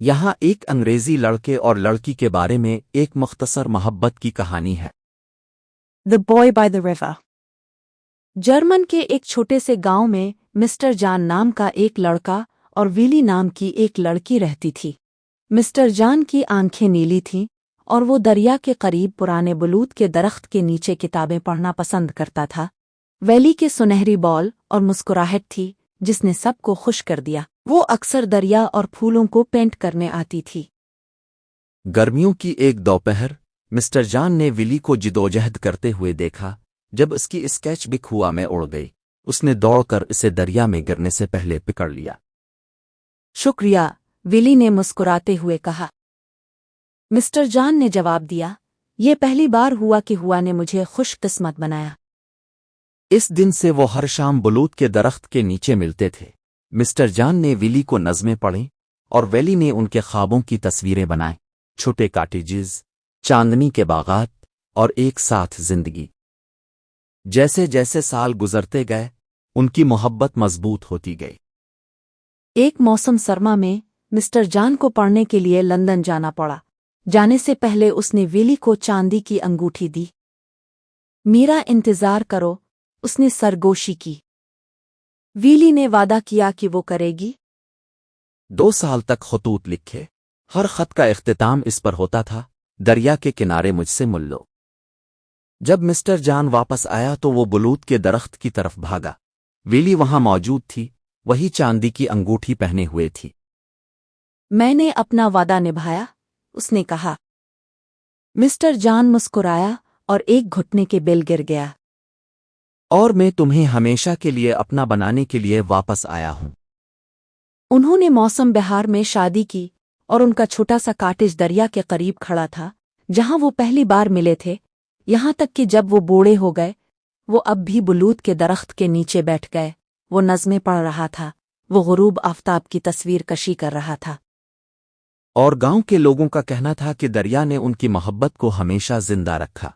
یہاں ایک انگریزی لڑکے اور لڑکی کے بارے میں ایک مختصر محبت کی کہانی ہے۔ The Boy by the River۔ German کے ایک چھوٹے سے گاؤں میں مسٹر جان نام کا ایک لڑکا اور ویلی نام کی ایک لڑکی رہتی تھی۔ مسٹر جان کی آنکھیں نیلی تھیں اور وہ دریا کے قریب پرانے بلوط کے درخت کے نیچے کتابیں پڑھنا پسند کرتا تھا۔ ویلی کے سنہری بال اور مسکراہٹ تھی جس نے سب کو خوش کر دیا۔ وہ اکثر دریا اور پھولوں کو پینٹ کرنے آتی تھی۔ گرمیوں کی ایک دوپہر مسٹر جان نے ولی کو جدوجہد کرتے ہوئے دیکھا۔ جب اس کی اسکیچ بک ہوا میں اڑ گئی، اس نے دوڑ کر اسے دریا میں گرنے سے پہلے پکڑ لیا۔ شکریہ، ولی نے مسکراتے ہوئے کہا۔ مسٹر جان نے جواب دیا، یہ پہلی بار ہوا کہ ہوا نے مجھے خوش قسمت بنایا۔ اس دن سے وہ ہر شام بلوط کے درخت کے نیچے ملتے تھے۔ مسٹر جان نے ولی کو نظمیں پڑھیں اور ویلی نے ان کے خوابوں کی تصویریں بنائیں، چھوٹے کاٹیجز، چاندنی کے باغات اور ایک ساتھ زندگی۔ جیسے جیسے سال گزرتے گئے ان کی محبت مضبوط ہوتی گئی۔ ایک موسم سرما میں مسٹر جان کو پڑھنے کے لیے لندن جانا پڑا۔ جانے سے پہلے اس نے ویلی کو چاندی کی انگوٹھی دی۔ میرا انتظار کرو، اس نے سرگوشی کی۔ ویلی نے وعدہ کیا کہ وہ کرے گی۔ 2 سال تک خطوط لکھے، ہر خط کا اختتام اس پر ہوتا تھا، دریا کے کنارے مجھ سے مل لو۔ جب مسٹر جان واپس آیا تو وہ بلوط کے درخت کی طرف بھاگا۔ ویلی وہاں موجود تھی، وہی چاندی کی انگوٹھی پہنے ہوئے تھی۔ میں نے اپنا وعدہ نبھایا، اس نے کہا۔ مسٹر جان مسکرایا اور ایک گھٹنے کے بل گر گیا۔ اور میں تمہیں ہمیشہ کے لیے اپنا بنانے کے لیے واپس آیا ہوں۔ انہوں نے موسم بہار میں شادی کی اور ان کا چھوٹا سا کاٹیج دریا کے قریب کھڑا تھا جہاں وہ پہلی بار ملے تھے، یہاں تک کہ جب وہ بوڑھے ہو گئے وہ اب بھی بلوط کے درخت کے نیچے بیٹھ گئے۔ وہ نظمیں پڑھ رہا تھا، وہ غروب آفتاب کی تصویر کشی کر رہا تھا۔ اور گاؤں کے لوگوں کا کہنا تھا کہ دریا نے ان کی محبت کو ہمیشہ زندہ رکھا۔